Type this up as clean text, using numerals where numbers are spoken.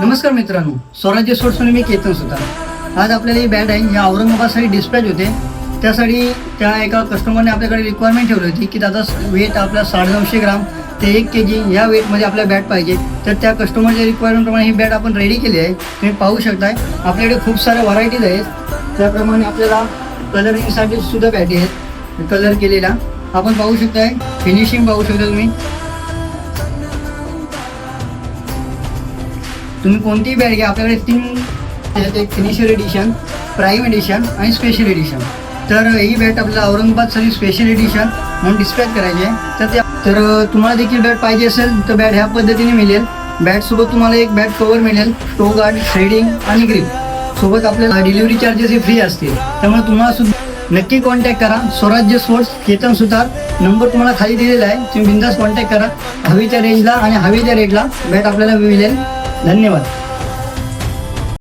नमस्कार मित्रांनो, स्वराज्य स्पोर्ट्समध्ये मी केतन सुतार. आज आपल्याला ही बॅट आहे या औरंगाबादसाठी डिस्पॅच होते. त्यासाठी त्या एका कस्टमरने आपल्याकडे रिक्वायरमेंट ठेवली होती की दादा वेट आपला 950 ग्राम ते 1 kg या वेटमध्ये आपल्या बॅट पाहिजे. तर त्या कस्टमरच्या रिक्वायरमेंटप्रमाणे ही बॅट आपण रेडी केली आहे. तुम्ही पाहू शकताय आपल्याकडे खूप साऱ्या व्हरायटीज आहेत. त्याप्रमाणे आपल्याला कलरिंगसाठी सुद्धा बॅटी आहेत कलर केलेला. आपण पाहू शकताय फिनिशिंग पाहू शकता तुम्ही कोणतीही बॅट घ्या. आपल्याकडे 3 त्याच्यात एक फिनिशर एडिशन, प्राईम एडिशन आणि स्पेशल एडिशन. तर ही बॅट आपल्याला औरंगाबादसाठी स्पेशल एडिशन म्हणून डिस्पॅच करायची आहे. तर तुम्हाला देखील बॅट पाहिजे असेल तर बॅट ह्या पद्धतीने मिळेल. बॅटसोबत तुम्हाला एक बॅट कवर मिळेल, टो गार्ड, शेडिंग आणि ग्रिप सोबत. आपल्याला डिलिव्हरी चार्जेस हे फ्री असतील. त्यामुळे तुम्हाला सुद्धा नक्की कॉन्टॅक्ट करा. स्वराज्य स्पोर्ट्स केतन सुतार नंबर तुम्हाला खाली दिलेला आहे. तुम्ही बिंदास कॉन्टॅक्ट करा. हवीच्या रेंजला आणि हवीच्या रेटला बॅट आपल्याला मिळेल. धन्यवाद.